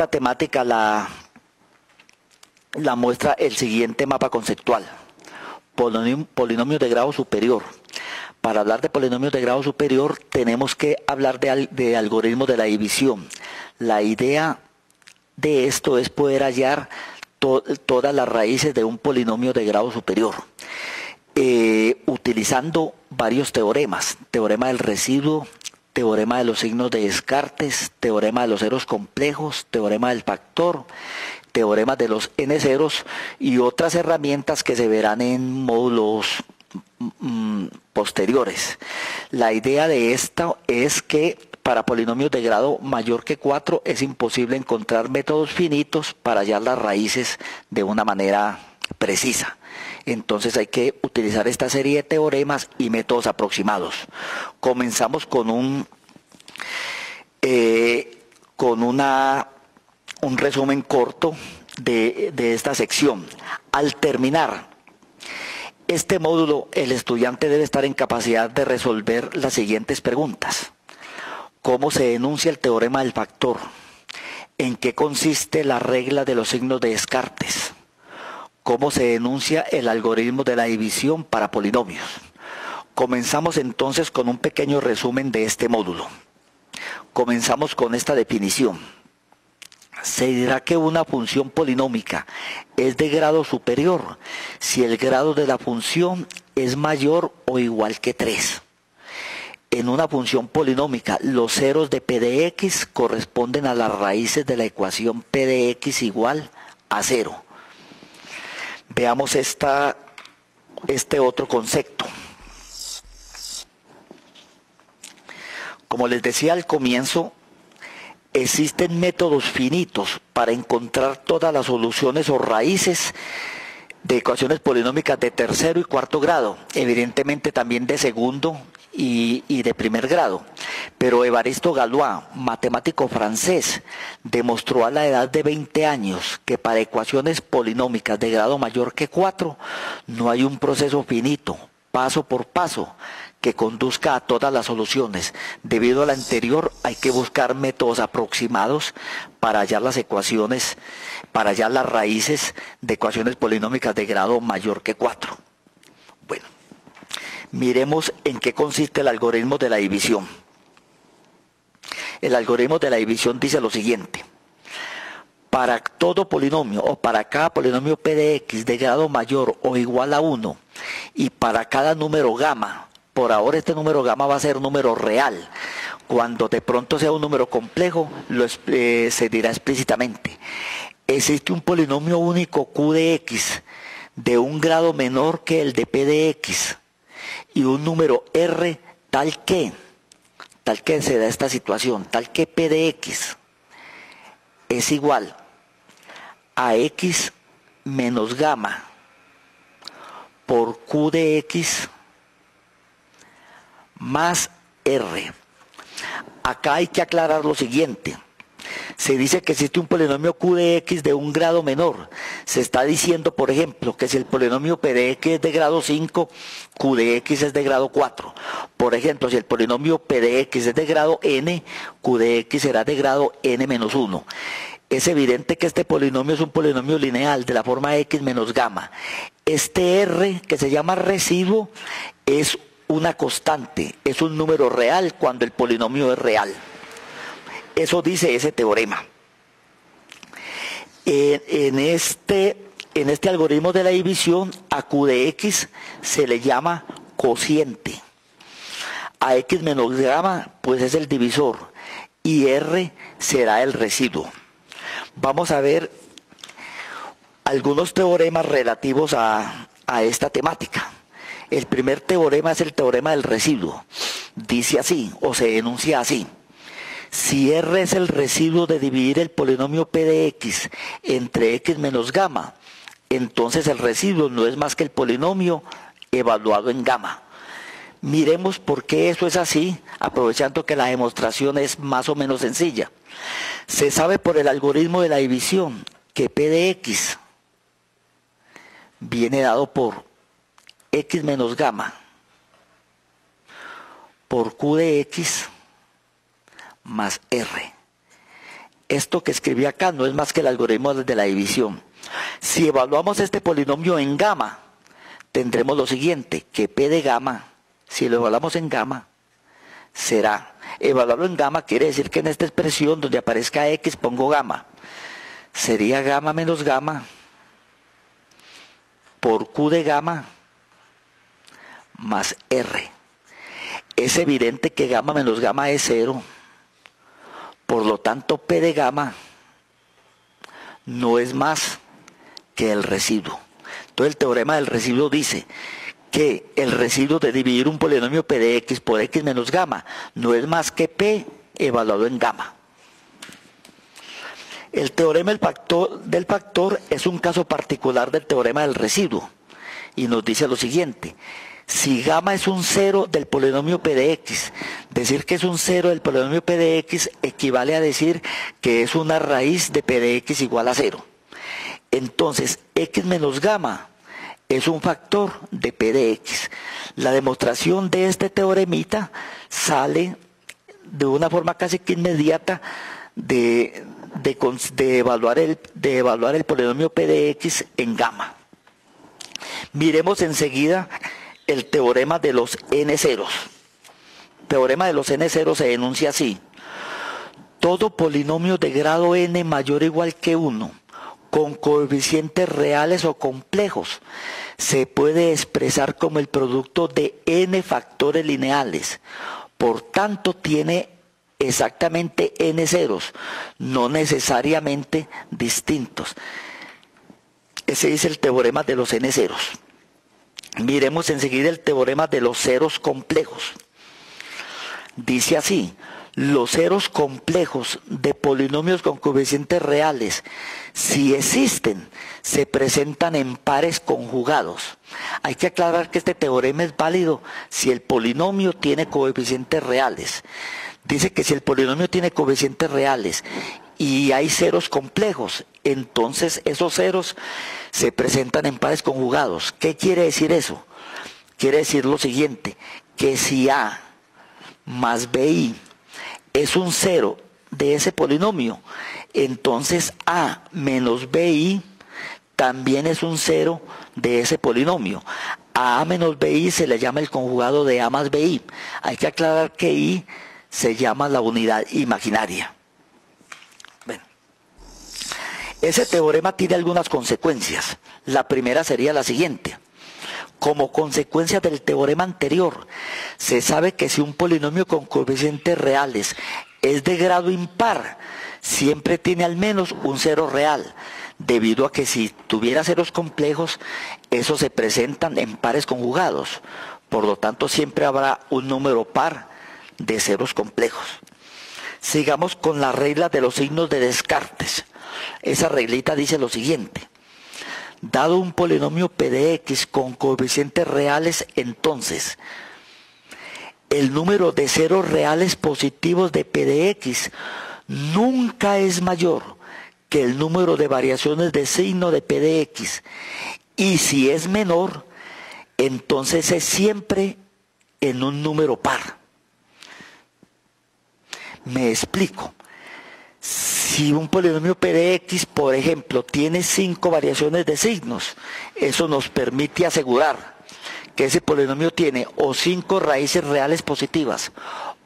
esta temática la muestra el siguiente mapa conceptual. Polinomios de grado superior. Para hablar de polinomios de grado superior tenemos que hablar de algoritmos de la división. La idea de esto es poder hallar todas las raíces de un polinomio de grado superior, utilizando varios teoremas: teorema del residuo, teorema de los signos de Descartes, teorema de los ceros complejos, teorema del factor, teoremas de los n ceros y otras herramientas que se verán en módulos posteriores. La idea de esto es que para polinomios de grado mayor que 4 es imposible encontrar métodos finitos para hallar las raíces de una manera precisa. Entonces hay que utilizar esta serie de teoremas y métodos aproximados. Comenzamos con un resumen corto de esta sección. Al terminar este módulo, el estudiante debe estar en capacidad de resolver las siguientes preguntas: ¿cómo se enuncia el teorema del factor? ¿En qué consiste la regla de los signos de Descartes? ¿Cómo se enuncia el algoritmo de la división para polinomios? Comenzamos entonces con un pequeño resumen de este módulo. Comenzamos con esta definición. Se dirá que una función polinómica es de grado superior si el grado de la función es mayor o igual que 3. En una función polinómica, los ceros de p de x corresponden a las raíces de la ecuación p de x igual a 0. Veamos este otro concepto. Como les decía al comienzo, existen métodos finitos para encontrar todas las soluciones o raíces de ecuaciones polinómicas de tercero y cuarto grado, evidentemente también de segundo y de primer grado. Pero Évariste Galois, matemático francés, demostró a la edad de 20 años que para ecuaciones polinómicas de grado mayor que 4 no hay un proceso finito, paso por paso, que conduzca a todas las soluciones. Debido a lo anterior, hay que buscar métodos aproximados para hallar las ecuaciones, para hallar las raíces de ecuaciones polinómicas de grado mayor que 4. Bueno, miremos en qué consiste el algoritmo de la división. El algoritmo de la división dice lo siguiente: para todo polinomio o para cada polinomio p de x de grado mayor o igual a 1 y para cada número gamma, por ahora este número gamma va a ser número real. Cuando de pronto sea un número complejo, se dirá explícitamente: existe un polinomio único q de x de un grado menor que el de p de x y un número r tal que se da esta situación, tal que p de x es igual a x menos gamma por q de x más r. Acá hay que aclarar lo siguiente. Se dice que existe un polinomio q de x de un grado menor. Se está diciendo, por ejemplo, que si el polinomio p de x es de grado 5, q de x es de grado 4. Por ejemplo, si el polinomio p de x es de grado n, q de x será de grado n menos 1. Es evidente que este polinomio es un polinomio lineal de la forma x menos gamma. Este r, que se llama residuo, es una constante, es un número real cuando el polinomio es real. Eso dice ese teorema. En este algoritmo de la división, a q de x se le llama cociente. A x menos gamma, pues es el divisor. Y r será el residuo. Vamos a ver algunos teoremas relativos a esta temática. El primer teorema es el teorema del residuo. Dice así, o se enuncia así: si r es el residuo de dividir el polinomio p de x entre x menos gamma, entonces el residuo no es más que el polinomio evaluado en gamma. Miremos por qué eso es así, aprovechando que la demostración es más o menos sencilla. Se sabe por el algoritmo de la división que p de x viene dado por x menos gamma por q de x más r. Esto que escribí acá no es más que el algoritmo de la división. Si evaluamos este polinomio en gamma, tendremos lo siguiente, que P de gamma, si lo evaluamos en gamma, será, evaluarlo en gamma quiere decir que en esta expresión donde aparezca X pongo gamma. Sería gamma menos gamma por Q de gamma más R. Es evidente que gamma menos gamma es 0. Por lo tanto, P de gamma no es más que el residuo. Entonces el teorema del residuo dice que el residuo de dividir un polinomio P de X por X menos gamma no es más que P evaluado en gamma. El teorema del factor es un caso particular del teorema del residuo y nos dice lo siguiente. Si gamma es un cero del polinomio P de X, decir que es un cero del polinomio P de X equivale a decir que es una raíz de P de X igual a 0. Entonces, X menos gamma es un factor de P de X. La demostración de este teoremita sale de una forma casi que inmediata de evaluar el polinomio P de X en gamma. Miremos enseguida el teorema de los n ceros. El teorema de los n ceros se enuncia así. Todo polinomio de grado n mayor o igual que 1, con coeficientes reales o complejos, se puede expresar como el producto de n factores lineales. Por tanto, tiene exactamente n ceros, no necesariamente distintos. Ese es el teorema de los n ceros. Miremos enseguida el teorema de los ceros complejos. Dice así, los ceros complejos de polinomios con coeficientes reales, si existen, se presentan en pares conjugados. Hay que aclarar que este teorema es válido si el polinomio tiene coeficientes reales. Dice que si el polinomio tiene coeficientes reales y hay ceros complejos, entonces esos ceros se presentan en pares conjugados. ¿Qué quiere decir eso? Quiere decir lo siguiente, que si A más BI es un cero de ese polinomio, entonces A menos BI también es un cero de ese polinomio. A menos BI se le llama el conjugado de A más BI. Hay que aclarar que I se llama la unidad imaginaria. Ese teorema tiene algunas consecuencias. La primera sería la siguiente. Como consecuencia del teorema anterior, se sabe que si un polinomio con coeficientes reales es de grado impar, siempre tiene al menos un cero real, debido a que si tuviera ceros complejos, esos se presentan en pares conjugados. Por lo tanto, siempre habrá un número par de ceros complejos. Sigamos con la regla de los signos de Descartes. Esa reglita dice lo siguiente. Dado un polinomio P de X con coeficientes reales, entonces el número de ceros reales positivos de P de X nunca es mayor que el número de variaciones de signo de P de X. Y si es menor, entonces es siempre en un número par. Me explico. Si un polinomio P de X, por ejemplo, tiene 5 variaciones de signos, eso nos permite asegurar que ese polinomio tiene o 5 raíces reales positivas,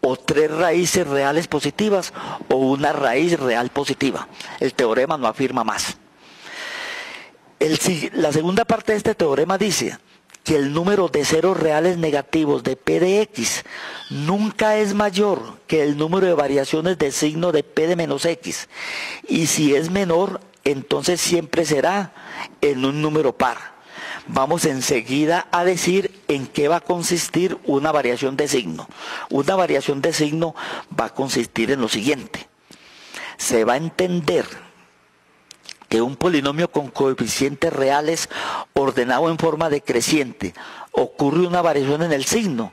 o 3 raíces reales positivas, o una raíz real positiva. El teorema no afirma más. La segunda parte de este teorema dice que el número de ceros reales negativos de P de X nunca es mayor que el número de variaciones de signo de P de menos X. Y si es menor, entonces siempre será en un número par. Vamos enseguida a decir en qué va a consistir una variación de signo. Una variación de signo va a consistir en lo siguiente. Se va a entender que un polinomio con coeficientes reales ordenado en forma decreciente ocurre una variación en el signo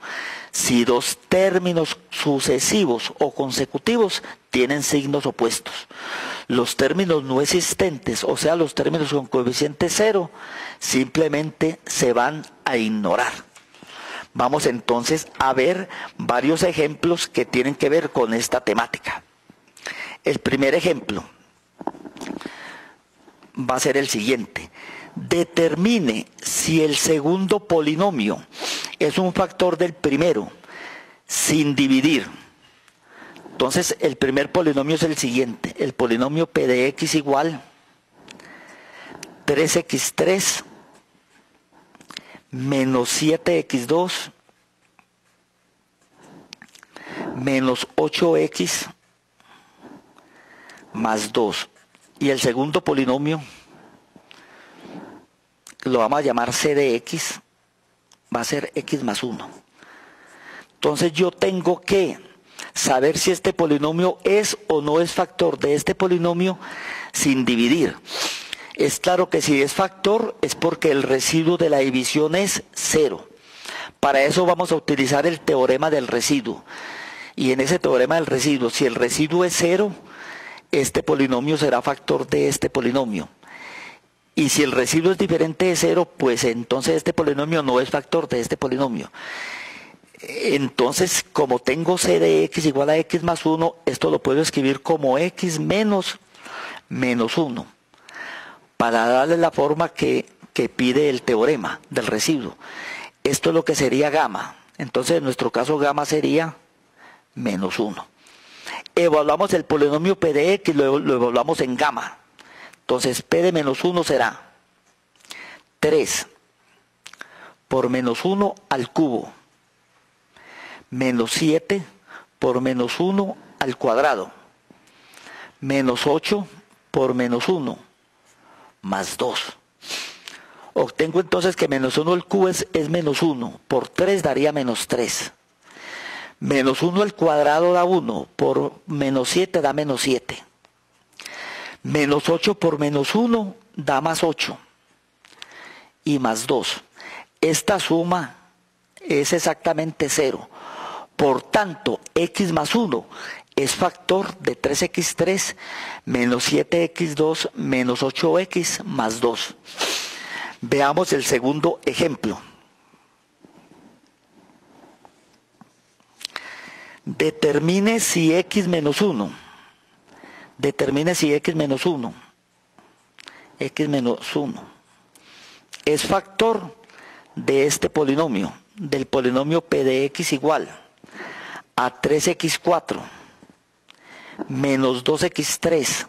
si dos términos sucesivos o consecutivos tienen signos opuestos. Los términos no existentes, o sea, los términos con coeficiente cero, simplemente se van a ignorar. Vamos entonces a ver varios ejemplos que tienen que ver con esta temática. El primer ejemplo va a ser el siguiente. Determine si el segundo polinomio es un factor del primero sin dividir. Entonces, el primer polinomio es el siguiente. El polinomio P de X igual 3x3 menos 7x2 menos 8x más 2. Y el segundo polinomio lo vamos a llamar C de X, va a ser X más 1. Entonces yo tengo que saber si este polinomio es o no es factor de este polinomio sin dividir. Es claro que si es factor es porque el residuo de la división es 0. Para eso vamos a utilizar el teorema del residuo. Y en ese teorema del residuo, si el residuo es 0, este polinomio será factor de este polinomio. Y si el residuo es diferente de 0, pues entonces este polinomio no es factor de este polinomio. Entonces, como tengo C de X igual a X más 1, esto lo puedo escribir como X menos 1, para darle la forma que pide el teorema del residuo. Esto es lo que sería gamma. Entonces, en nuestro caso, gamma sería menos 1. Evaluamos el polinomio P de X, lo evaluamos en gamma. Entonces, P de menos 1 será 3 por menos 1 al cubo, menos 7 por menos 1 al cuadrado, menos 8 por menos 1, más 2. Obtengo entonces que menos 1 al cubo es menos 1, por 3 daría menos 3. Menos 1 al cuadrado da 1, por menos 7 da menos 7. Menos 8 por menos 1 da más 8. Y más 2. Esta suma es exactamente 0. Por tanto, X más 1 es factor de 3x3 menos 7x2 menos 8x más 2. Veamos el segundo ejemplo. Determine si X menos 1. Determine si X menos 1. X menos 1 es factor de este polinomio, del polinomio P de X igual a 3x4 menos 2x3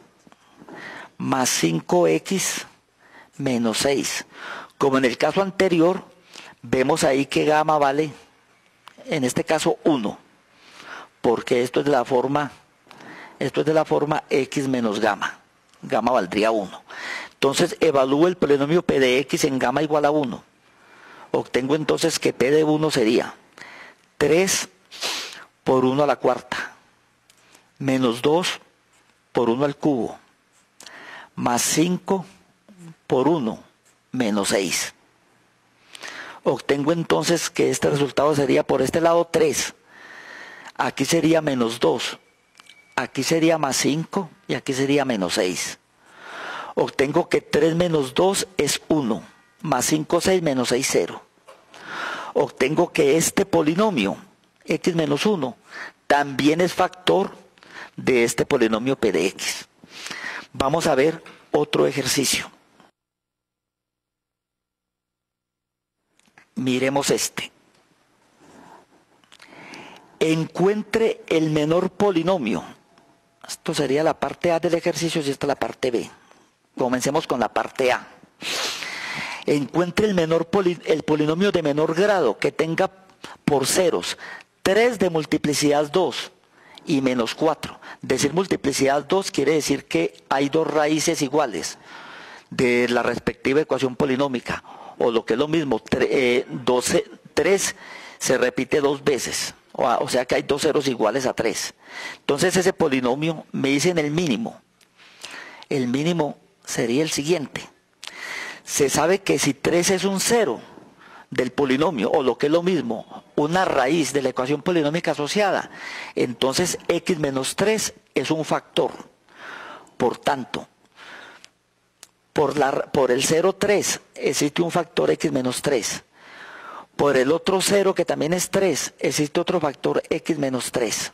más 5x menos 6. Como en el caso anterior, vemos ahí que gamma vale, en este caso 1, porque esto es de la forma X menos gamma. Gamma valdría 1. Entonces evalúo el polinomio P de X en gamma igual a 1. Obtengo entonces que P de 1 sería 3 por 1 a la cuarta, menos 2 por 1 al cubo, más 5 por 1, menos 6. Obtengo entonces que este resultado sería por este lado 3. Aquí sería menos 2. Aquí sería más 5 y aquí sería menos 6. Obtengo que 3 menos 2 es 1, más 5, 6, menos 6, 0. Obtengo que este polinomio, X menos 1, también es factor de este polinomio P de X. Vamos a ver otro ejercicio. Miremos este. Encuentre el menor polinomio. Esto sería la parte A del ejercicio y esta es la parte B. Comencemos con la parte A. Encuentre el polinomio de menor grado que tenga por ceros 3 de multiplicidad 2 y menos 4. Decir multiplicidad 2 quiere decir que hay dos raíces iguales de la respectiva ecuación polinómica. O lo que es lo mismo, 3 se repite 2 veces. O sea que hay dos ceros iguales a 3. Entonces ese polinomio me dicen el mínimo. El mínimo sería el siguiente. Se sabe que si 3 es un cero del polinomio, o lo que es lo mismo, una raíz de la ecuación polinómica asociada, entonces X menos 3 es un factor. Por tanto, por el 0, 3, existe un factor X menos 3. Por el otro 0, que también es 3, existe otro factor X menos 3.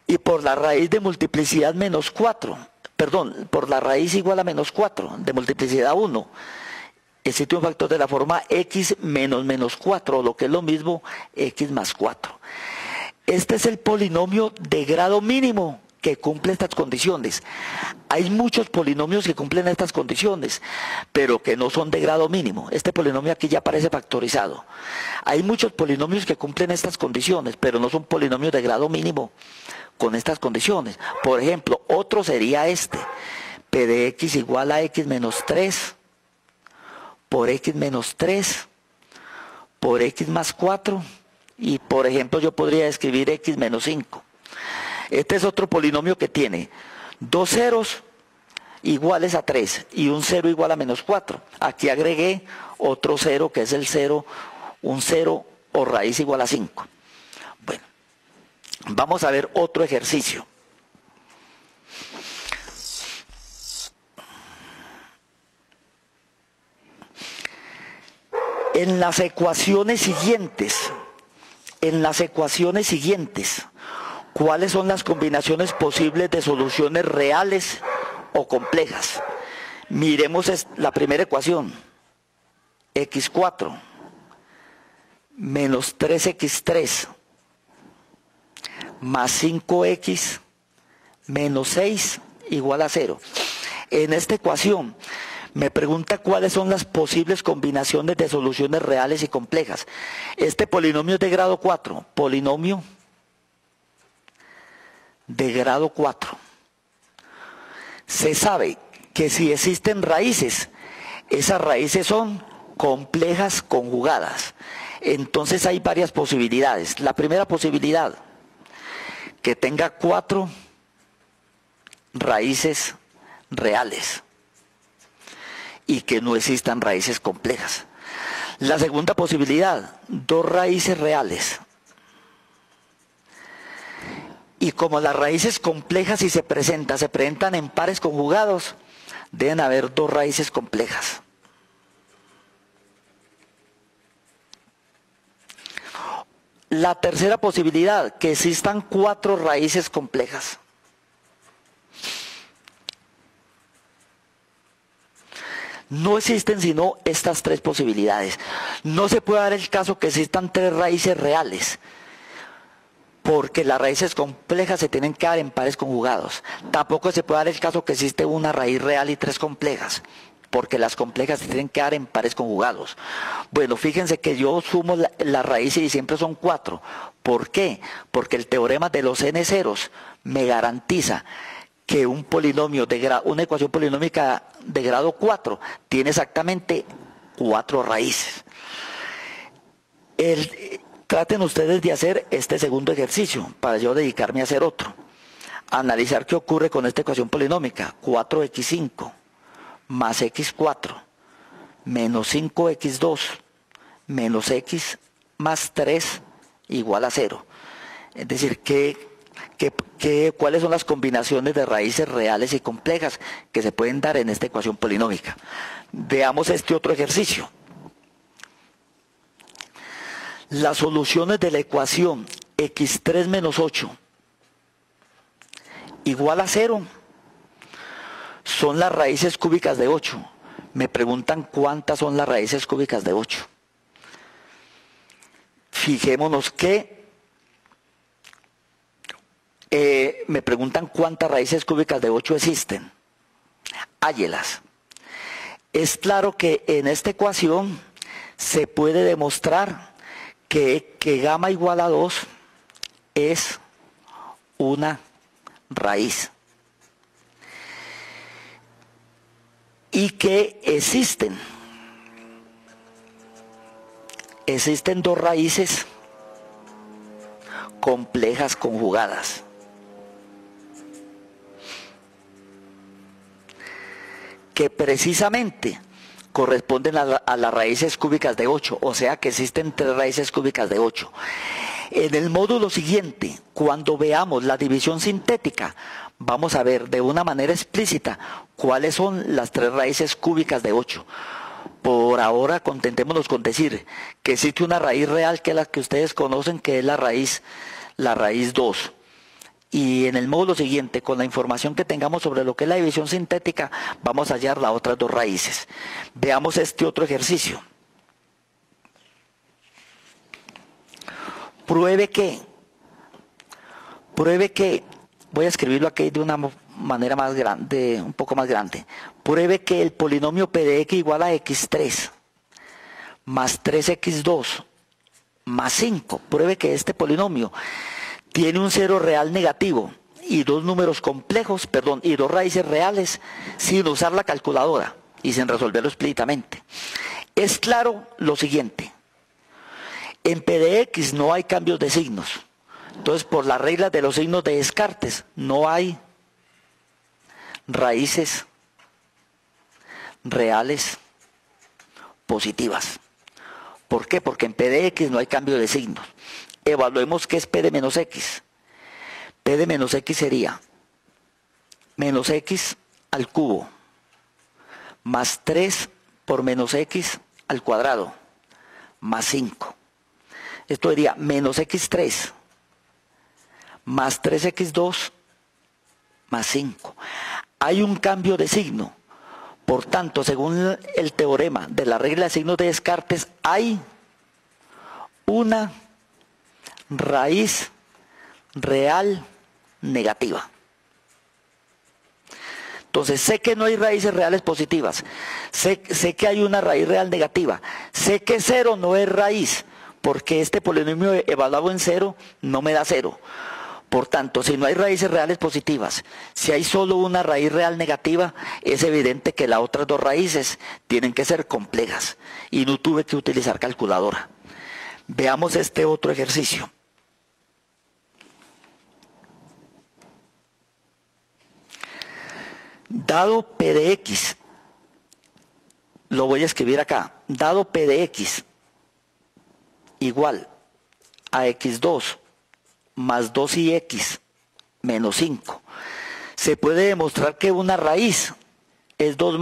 y por la raíz de multiplicidad menos 4, perdón, por la raíz igual a menos 4 de multiplicidad 1, existe un factor de la forma x menos 4, o lo que es lo mismo, x más 4. Este es el polinomio de grado mínimo que cumple estas condiciones. Hay muchos polinomios que cumplen estas condiciones, pero que no son de grado mínimo. Este polinomio aquí ya aparece factorizado. Hay muchos polinomios que cumplen estas condiciones, pero no son polinomios de grado mínimo con estas condiciones. Por ejemplo, otro sería este, p de x igual a x menos 3 por x menos 3 por x más 4, y por ejemplo yo podría escribir x menos 5. Este es otro polinomio que tiene dos ceros iguales a 3 y un cero igual a menos 4. Aquí agregué otro cero que es el cero, un cero o raíz igual a 5. Bueno, vamos a ver otro ejercicio. En las ecuaciones siguientes, ¿cuáles son las combinaciones posibles de soluciones reales o complejas? Miremos la primera ecuación. x4 menos 3x3 más 5x menos 6 igual a 0. En esta ecuación me pregunta cuáles son las posibles combinaciones de soluciones reales y complejas. Este polinomio es de grado 4, polinomio de grado 4. Se sabe que si existen raíces, esas raíces son complejas conjugadas. Entonces hay varias posibilidades. La primera posibilidad, que tenga 4 raíces reales y que no existan raíces complejas. La segunda posibilidad, 2 raíces reales. Y como las raíces complejas si se presentan en pares conjugados, deben haber 2 raíces complejas. La tercera posibilidad, que existan 4 raíces complejas. No existen sino estas 3 posibilidades. No se puede dar el caso que existan 3 raíces reales, porque las raíces complejas se tienen que dar en pares conjugados. Tampoco se puede dar el caso que existe una raíz real y 3 complejas, porque las complejas se tienen que dar en pares conjugados. Bueno, fíjense que yo sumo la raíz y siempre son 4. ¿Por qué? Porque el teorema de los n ceros me garantiza que un polinomio una ecuación polinómica de grado 4 tiene exactamente 4 raíces. Traten ustedes de hacer este segundo ejercicio para yo dedicarme a hacer otro. Analizar qué ocurre con esta ecuación polinómica. 4x5 más x4 menos 5x2 menos x más 3 igual a 0. Es decir, ¿cuáles son las combinaciones de raíces reales y complejas que se pueden dar en esta ecuación polinómica? Veamos este otro ejercicio. Las soluciones de la ecuación x3 menos 8 igual a 0 son las raíces cúbicas de 8. Me preguntan cuántas son las raíces cúbicas de 8. Fijémonos que me preguntan cuántas raíces cúbicas de 8 existen. Hállelas. Es claro que en esta ecuación se puede demostrar que gamma igual a 2 es una raíz. Y que existen 2 raíces complejas conjugadas. Que precisamente corresponden a las raíces cúbicas de 8, o sea que existen 3 raíces cúbicas de 8. En el módulo siguiente, cuando veamos la división sintética, vamos a ver de una manera explícita cuáles son las 3 raíces cúbicas de 8. Por ahora contentémonos con decir que existe una raíz real que es la que ustedes conocen, que es la raíz 2. y en el módulo siguiente, con la información que tengamos sobre lo que es la división sintética, vamos a hallar las otras dos raíces. Veamos este otro ejercicio. Pruebe que, voy a escribirlo aquí de una manera más grande, un poco más grande. Pruebe que el polinomio P de x igual a x3 más 3x2 más 5. Pruebe que este polinomio tiene un cero real negativo y dos números complejos, y dos raíces reales sin usar la calculadora y sin resolverlo explícitamente. Es claro lo siguiente. En P de x no hay cambios de signos. Entonces, por las reglas de los signos de Descartes, no hay raíces reales positivas. ¿Por qué? Porque en P de x no hay cambio de signos. Evaluemos qué es P de menos x. P de menos x sería menos x al cubo más 3 por menos x al cuadrado más 5. Esto sería menos x3 más 3x2 más 5. Hay un cambio de signo. Por tanto, según el teorema de la regla de signos de Descartes, hay una raíz real negativa. Entonces, sé que no hay raíces reales positivas. Sé que hay una raíz real negativa. Sé que 0 no es raíz, porque este polinomio evaluado en 0 no me da 0. Por tanto, si no hay raíces reales positivas, si hay solo una raíz real negativa, es evidente que las otras dos raíces tienen que ser complejas y no tuve que utilizar calculadora. Veamos este otro ejercicio. Dado P de x, lo voy a escribir acá, dado P de x igual a x2 más 2x menos 5, se puede demostrar que una raíz es 2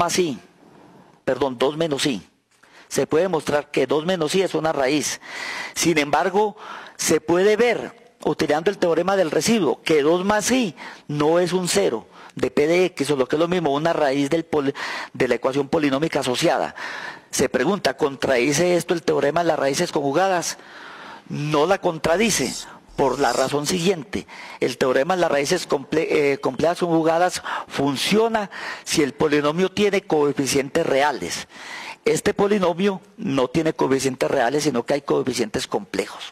menos y. Se puede demostrar que 2 menos y es una raíz. Sin embargo, se puede ver, utilizando el teorema del residuo, que 2 más y no es un 0 de P de x, o lo que es lo mismo, una raíz de la ecuación polinómica asociada. Se pregunta, ¿contradice esto el teorema de las raíces conjugadas? No la contradice, por la razón siguiente. El teorema de las raíces complejas conjugadas funciona si el polinomio tiene coeficientes reales. Este polinomio no tiene coeficientes reales, sino que hay coeficientes complejos.